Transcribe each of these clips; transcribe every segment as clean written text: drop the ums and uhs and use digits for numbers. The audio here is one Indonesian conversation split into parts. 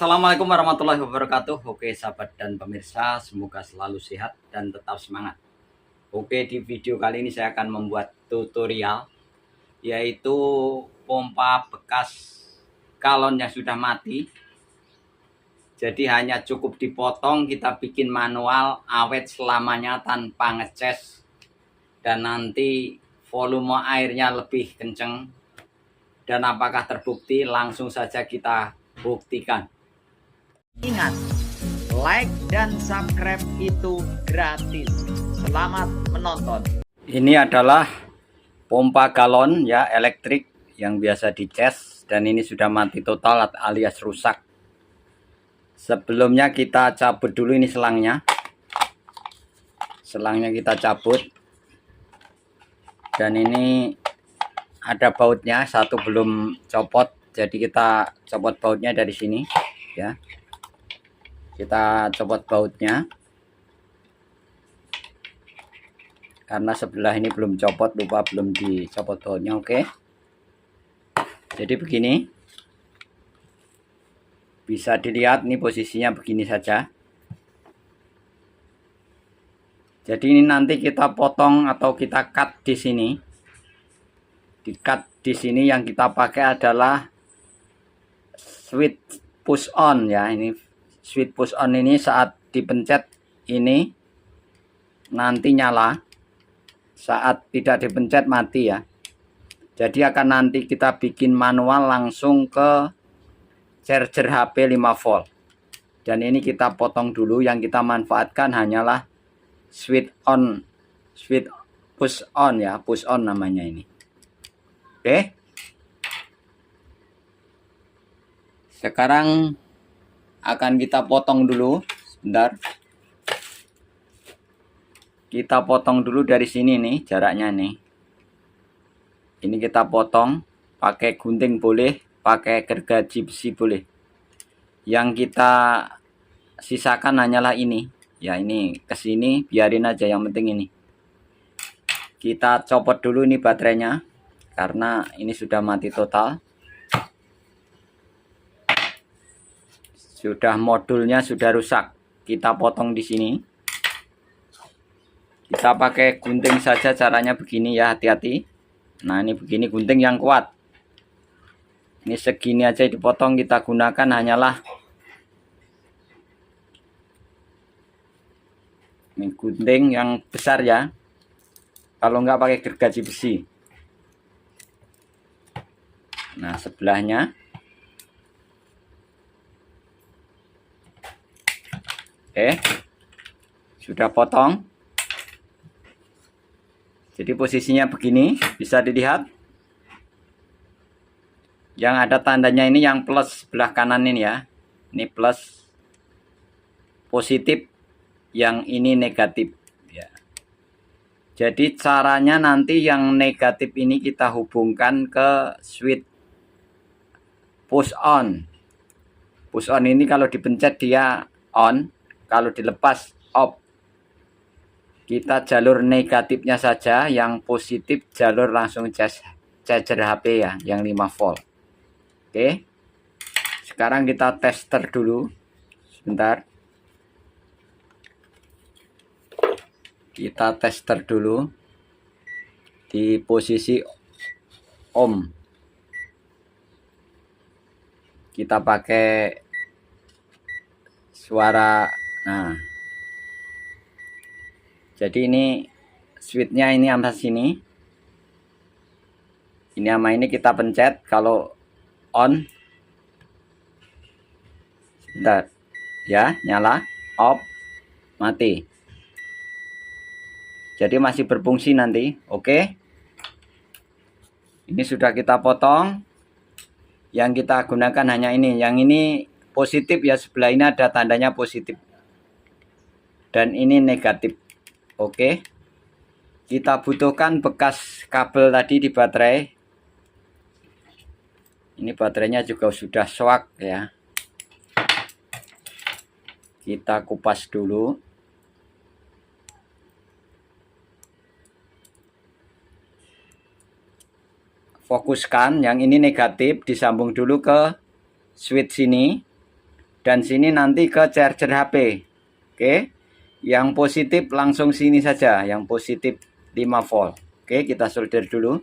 Assalamualaikum warahmatullahi wabarakatuh. Oke sahabat dan pemirsa, semoga selalu sehat dan tetap semangat. Oke, di video kali ini saya akan membuat tutorial, yaitu pompa bekas galon yang sudah mati. Jadi hanya cukup dipotong, kita bikin manual, awet selamanya tanpa ngecas. Dan nanti volume airnya lebih kenceng. Dan apakah terbukti? Langsung saja kita buktikan. Ingat, like dan subscribe itu gratis. Selamat menonton. Ini adalah pompa galon ya, elektrik yang biasa dicas, dan ini sudah mati total alias rusak. Sebelumnya kita cabut dulu ini selangnya. Selangnya kita cabut. Dan ini ada bautnya, satu belum copot, jadi kita copot bautnya dari sini ya. Kita copot bautnya karena sebelah ini belum copot, lupa belum dicopot bautnya. Oke, jadi begini, bisa dilihat nih posisinya begini saja. Jadi ini nanti kita potong atau kita cut di sini. Di cut di sini yang kita pakai adalah switch push on ya. Ini switch push on ini saat dipencet ini nanti nyala, saat tidak dipencet mati ya. Jadi akan nanti kita bikin manual langsung ke charger HP 5 volt. Dan ini kita potong dulu, yang kita manfaatkan hanyalah switch on, switch push on ya, push on namanya ini. Oke. Sekarang akan kita potong dulu, sebentar. Kita potong dulu dari sini nih, jaraknya nih. Ini kita potong, pakai gunting boleh, pakai gergaji besi boleh. Yang kita sisakan hanyalah ini. Ya, ini ke sini, biarin aja, yang penting ini. Kita copot dulu ini baterainya, karena ini sudah mati total. Sudah modulnya sudah rusak. Kita potong di sini. Kita pakai gunting saja, caranya begini ya, hati-hati. Nah, ini begini gunting yang kuat. Ini segini aja dipotong, kita gunakan hanyalah ini gunting yang besar ya. Kalau enggak pakai gergaji besi. Nah, sebelahnya. Oke, sudah potong. Jadi posisinya begini, bisa dilihat. Yang ada tandanya ini yang plus sebelah kanan ini ya. Ini plus, positif, yang ini negatif ya. Jadi caranya nanti yang negatif ini kita hubungkan ke switch push on. Push on ini kalau dipencet dia on, kalau dilepas off. Kita jalur negatifnya saja, yang positif jalur langsung charger HP ya, yang 5 volt. Oke. Sekarang kita tester dulu. Sebentar. Kita tester dulu di posisi ohm. Kita pakai suara. Nah, jadi ini switchnya ini sama sini. Ini sama ini kita pencet kalau on. Bentar. Ya, nyala, off, mati. Jadi masih berfungsi nanti. Oke. Ini sudah kita potong. Yang kita gunakan hanya ini. Yang ini positif ya, sebelah ini ada tandanya positif. Dan ini negatif. Oke. Kita butuhkan bekas kabel tadi di baterai. Ini baterainya juga sudah shock ya. Kita kupas dulu. Fokuskan yang ini negatif, disambung dulu ke switch sini. dan sini nanti ke charger HP. Oke, yang positif langsung sini saja, yang positif 5 volt. Oke, kita solder dulu.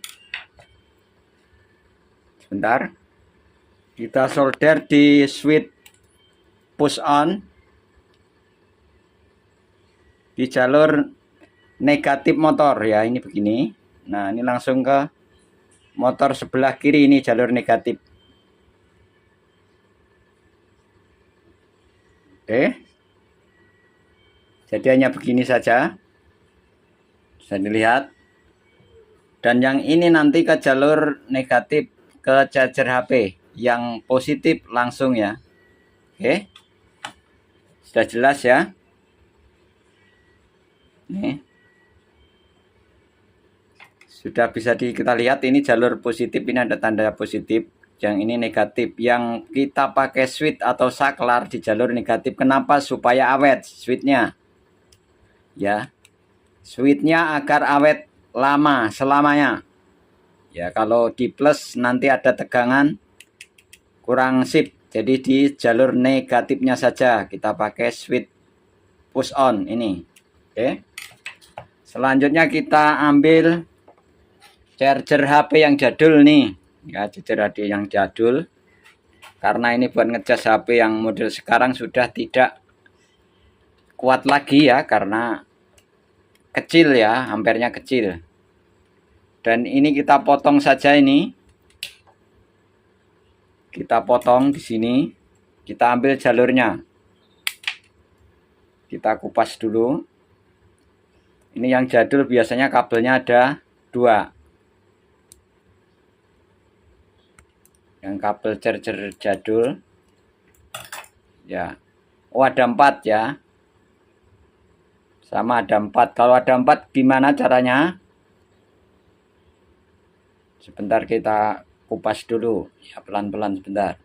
Sebentar, kita solder di switch push on di jalur negatif motor ya, ini begini. Nah, ini langsung ke motor sebelah kiri, ini jalur negatif. Oke, jadi hanya begini saja, bisa dilihat. Dan yang ini nanti ke jalur negatif ke charger HP, yang positif langsung ya. Oke, sudah jelas ya. Nih, sudah bisa kita lihat, ini jalur positif, ini ada tanda positif. Yang ini negatif, yang kita pakai switch atau saklar di jalur negatif. Kenapa? Supaya awet switchnya ya, switchnya agar awet lama selamanya ya. Kalau di plus nanti ada tegangan kurang sip, jadi di jalur negatifnya saja kita pakai switch push on ini. Oke, selanjutnya kita ambil charger HP yang jadul nih ya, charger HP yang jadul, karena ini buat ngecas HP yang model sekarang sudah tidak kuat lagi ya, karena kecil ya, ampernya kecil. Dan ini kita potong saja, ini kita potong di sini, kita ambil jalurnya, kita kupas dulu. Ini yang jadul biasanya kabelnya ada 2, yang kabel charger jadul ya. Oh, ada 4 ya, sama ada 4. Kalau ada 4 gimana caranya? Sebentar, kita kupas dulu ya, pelan-pelan sebentar.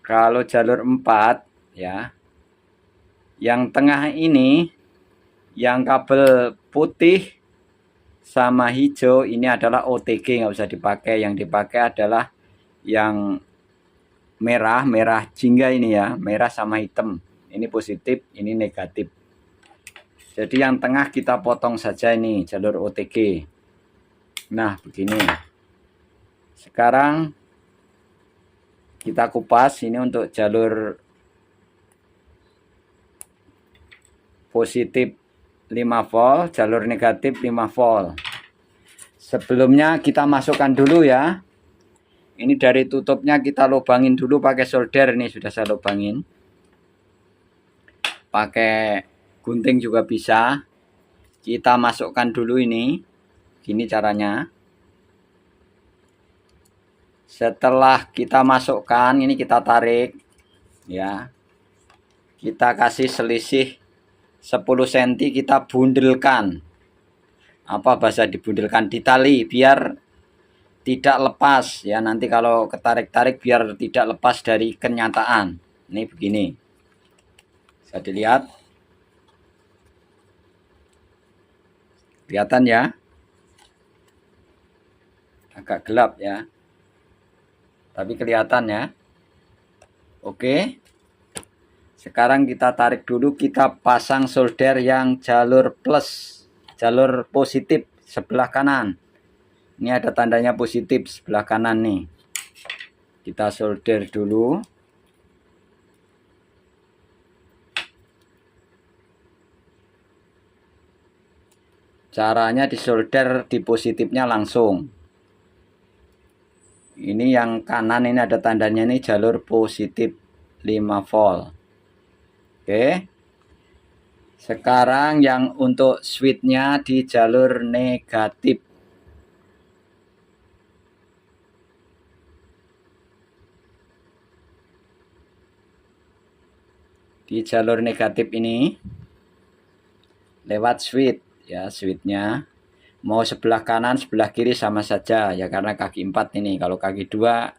Kalau jalur 4 ya, yang tengah ini, yang kabel putih sama hijau ini adalah OTG, nggak usah dipakai. Yang dipakai adalah yang merah jingga ini ya, merah sama hitam. Ini positif, ini negatif. Jadi yang tengah kita potong saja, ini jalur OTG. Nah, begini. Sekarang kita kupas ini untuk jalur positif 5 volt, jalur negatif 5 volt. Sebelumnya kita masukkan dulu ya. Ini dari tutupnya kita lubangin dulu pakai solder, ini sudah saya lubangin. Pakai gunting juga bisa. Kita masukkan dulu ini. Gini caranya. Setelah kita masukkan, ini kita tarik ya. Kita kasih selisih 10 cm, kita bundelkan. Apa bahasa dibundelkan? Ditali biar tidak lepas ya. Nanti kalau ketarik-tarik biar tidak lepas dari kenyataan. Ini begini, bisa dilihat, kelihatan ya, agak gelap ya, tapi kelihatan ya. Oke, sekarang kita tarik dulu, kita pasang solder yang jalur plus, jalur positif sebelah kanan. Ini ada tandanya positif sebelah kanan nih. Kita solder dulu. Caranya disolder di positifnya langsung. Ini yang kanan ini ada tandanya, ini jalur positif 5 volt. Oke. Sekarang yang untuk switchnya di jalur negatif. Di jalur negatif ini lewat switch ya, switchnya mau sebelah kanan sebelah kiri sama saja ya, karena kaki 4 ini. Kalau kaki 2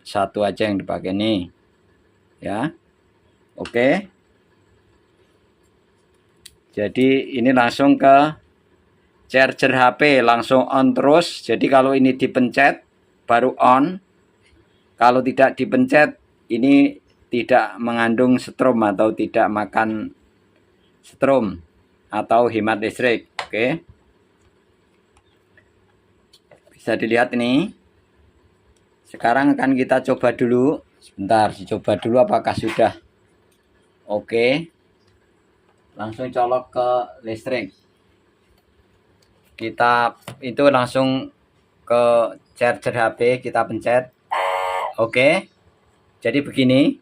satu aja yang dipakai nih ya. Oke, jadi ini langsung ke charger HP, langsung on terus. Jadi kalau ini dipencet baru on. Kalau tidak dipencet, ini tidak mengandung strom atau tidak makan strom atau hemat listrik. Oke. Bisa dilihat ini. Sekarang akan kita coba dulu. Sebentar, dicoba dulu apakah sudah. Oke. Langsung colok ke listrik. Kita itu langsung ke charger HP, kita pencet. Oke. Jadi begini.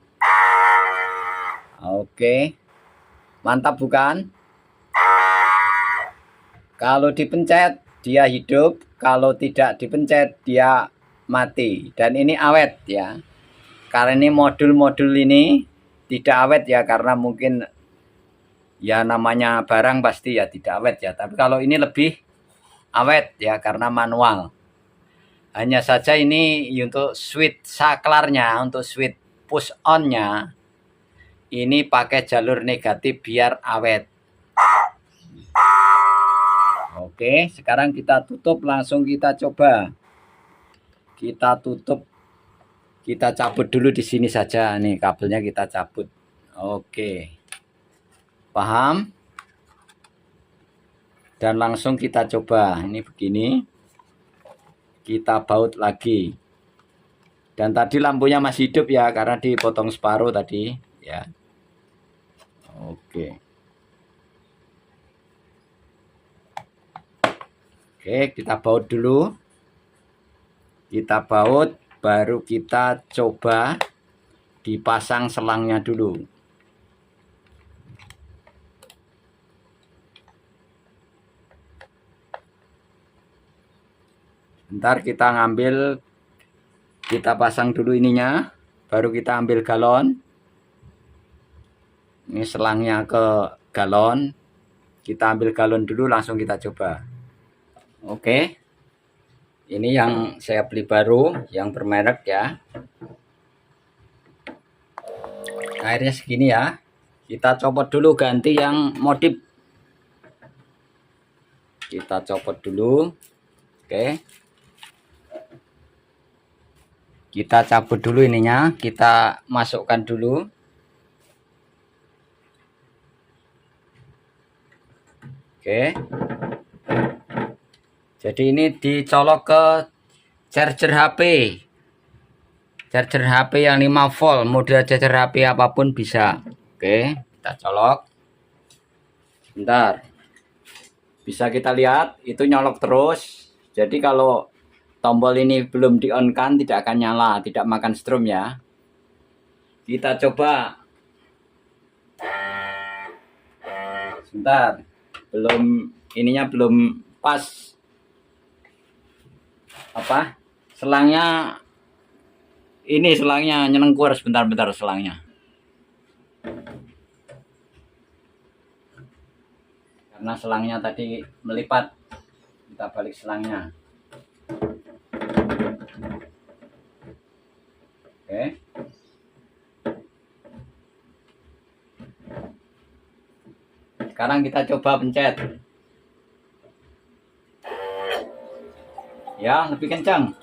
Oke. Mantap bukan? Kalau dipencet dia hidup, kalau tidak dipencet dia mati. Dan ini awet ya. Karena ini modul-modul ini tidak awet ya, karena mungkin ya namanya barang pasti ya tidak awet ya. Tapi kalau ini lebih awet ya karena manual. Hanya saja ini untuk switch saklarnya, untuk switch push on-nya ini pakai jalur negatif biar awet. Oke, sekarang kita tutup, langsung kita coba. Kita tutup. Kita cabut dulu di sini saja, nih kabelnya kita cabut. Oke. Paham? Dan langsung kita coba. Ini begini. Kita baut lagi. Dan tadi lampunya masih hidup ya, karena dipotong separuh tadi ya. Oke. Oke, kita baut dulu. Kita baut, baru kita coba dipasang selangnya dulu. Ntar kita ngambil, kita pasang dulu ininya, baru kita ambil galon. Ini selangnya ke galon. Kita ambil galon dulu, langsung kita coba. Oke. Ini yang saya beli baru, yang bermerek ya. Airnya segini ya. Kita copot dulu, ganti yang modif. Kita copot dulu. Oke. Kita cabut dulu ininya, kita masukkan dulu. Oke. Jadi ini dicolok ke charger HP. Charger HP yang 5 volt, model charger HP apapun bisa. Oke, kita colok. Sebentar. Bisa kita lihat itu nyolok terus. Jadi kalau tombol ini belum di-on-kan tidak akan nyala, tidak makan strom ya. Kita coba. Sebentar. Ininya belum pas. Apa? Selangnya ini selangnya nyelengkur, sebentar selangnya. Karena selangnya tadi melipat. Kita balik selangnya. Oke. Sekarang kita coba pencet. Ya, lebih kencang.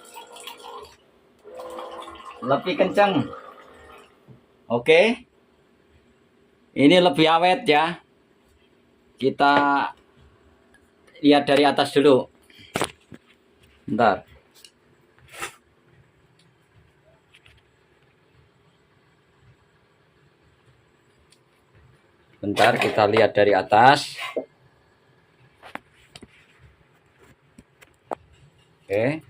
Lebih kencang. Oke. Ini lebih awet ya. Kita lihat dari atas dulu. Bentar. Bentar, kita lihat dari atas. Oke.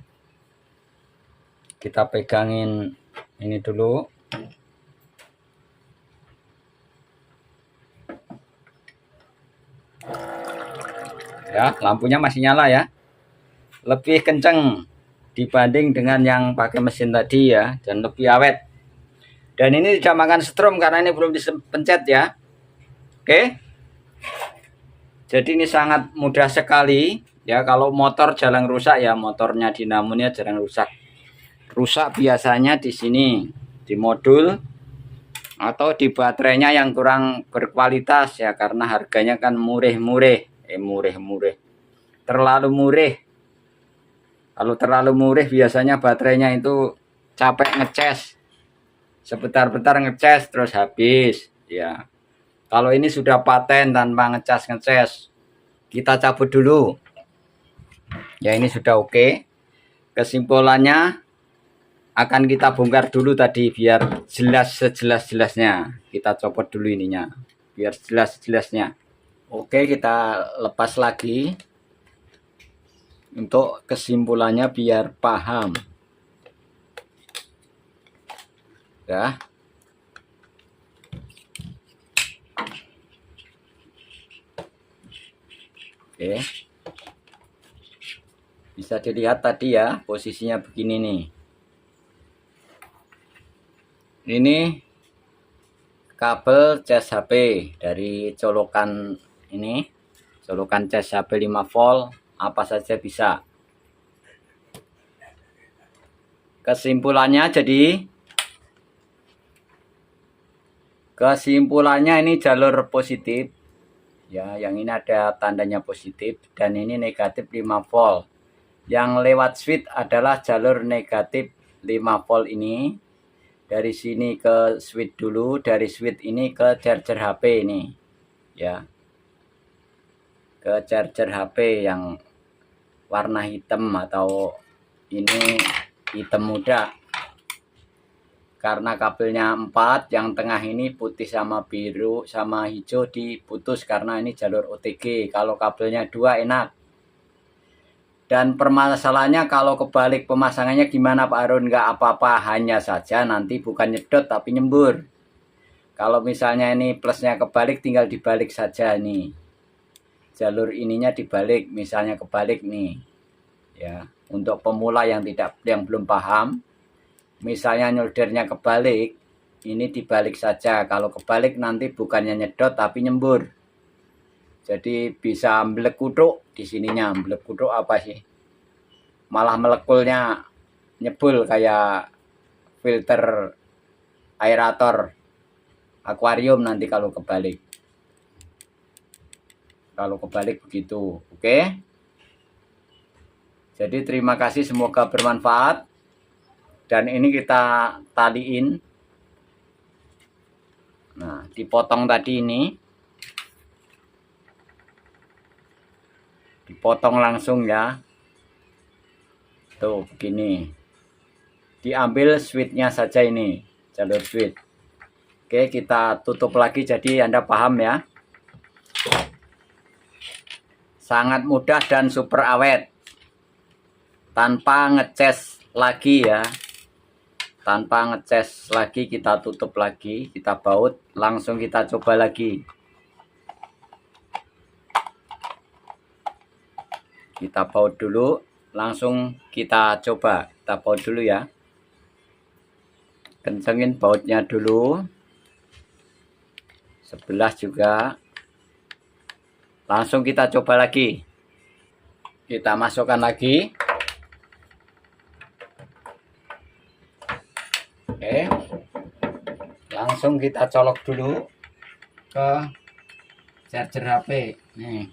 Kita pegangin ini dulu. Ya, lampunya masih nyala ya. Lebih kenceng dibanding dengan yang pakai mesin tadi ya, dan lebih awet. Dan ini tidak makan strom karena ini belum dipencet ya. Oke. Jadi ini sangat mudah sekali ya. Kalau motor jarang rusak ya, motornya dinamonya jarang rusak. Rusak biasanya di sini, di modul atau di baterainya yang kurang berkualitas ya, karena harganya kan mureh-mureh. Terlalu mureh. Kalau terlalu murih biasanya baterainya itu capek ngecas. Sebentar-bentar ngecas terus habis ya. Kalau ini sudah paten tanpa ngecas, kita cabut dulu. Ya ini sudah oke. Kesimpulannya akan kita bongkar dulu tadi biar jelas sejelas-jelasnya. Kita copot dulu ininya biar jelas-jelasnya. Oke, kita lepas lagi untuk kesimpulannya biar paham. Ya. Oke. Bisa dilihat tadi ya, posisinya begini nih. Ini kabel cas HP dari colokan ini, colokan cas HP 5 volt, apa saja bisa. Kesimpulannya ini jalur positif. Ya, yang ini ada tandanya positif dan ini negatif 5 volt. Yang lewat switch adalah jalur negatif 5 volt ini. Dari sini ke switch dulu, dari switch ini ke charger HP ini. Ya. Ke charger HP yang warna hitam atau ini hitam muda. Karena kabelnya 4, yang tengah ini putih sama biru sama hijau diputus karena ini jalur OTG. Kalau kabelnya 2 enak. Dan permasalahannya kalau kebalik pemasangannya gimana Pak Harun? Nggak apa-apa, hanya saja nanti bukan nyedot tapi nyembur. Kalau misalnya ini plusnya kebalik, tinggal dibalik saja nih. Jalur ininya dibalik, misalnya kebalik nih. Ya, untuk pemula yang belum paham, misalnya nyoldernya kebalik, ini dibalik saja. Kalau kebalik nanti bukannya nyedot tapi nyembur. Jadi bisa melekutuk di sininya. Melekutuk apa sih? Malah melekulnya nyebul kayak filter aerator akuarium nanti kalau kebalik. Kalau kebalik begitu. Oke. Jadi terima kasih, semoga bermanfaat. Dan ini kita taliin. Nah, dipotong tadi ini. Dipotong langsung ya. Tuh begini. Diambil switchnya saja ini, jalur switch. Oke, kita tutup lagi jadi Anda paham ya. Sangat mudah dan super awet. Tanpa ngecas lagi ya. Tanpa ngecas lagi, kita tutup lagi, kita baut, langsung kita coba lagi. Kita baut dulu, langsung kita coba. Kita baut dulu ya. Kencengin bautnya dulu. 11 juga. Langsung kita coba lagi. Kita masukkan lagi. Oke. Langsung kita colok dulu ke charger HP. Nih.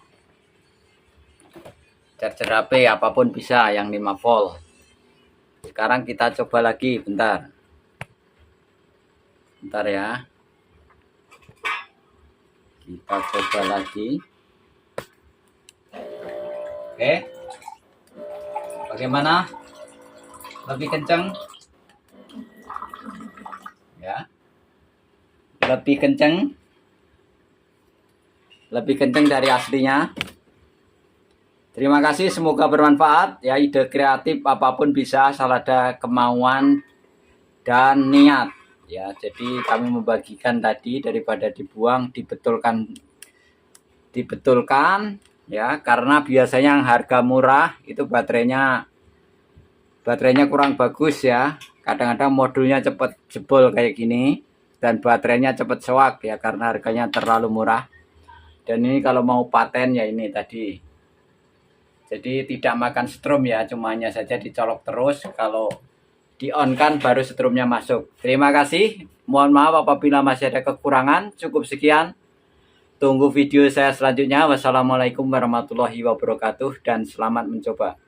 Charger HP apapun bisa, yang 5 volt. Sekarang kita coba lagi, bentar. Bentar ya. Kita coba lagi. Oke. Bagaimana? Lebih kencang? Ya. Lebih kencang. Lebih kencang dari aslinya. Terima kasih, semoga bermanfaat. Ya, ide kreatif apapun bisa, asal ada kemauan dan niat. Ya, jadi kami membagikan tadi daripada dibuang, dibetulkan ya, karena biasanya yang harga murah itu baterainya kurang bagus ya. Kadang-kadang modulnya cepat jebol kayak gini dan baterainya cepat sewak ya, karena harganya terlalu murah. Dan ini kalau mau paten ya ini tadi. Jadi tidak makan strom ya, cuma hanya saja dicolok terus. Kalau di-on kan baru strumnya masuk. Terima kasih. Mohon maaf apabila masih ada kekurangan. Cukup sekian. Tunggu video saya selanjutnya. Wassalamualaikum warahmatullahi wabarakatuh dan selamat mencoba.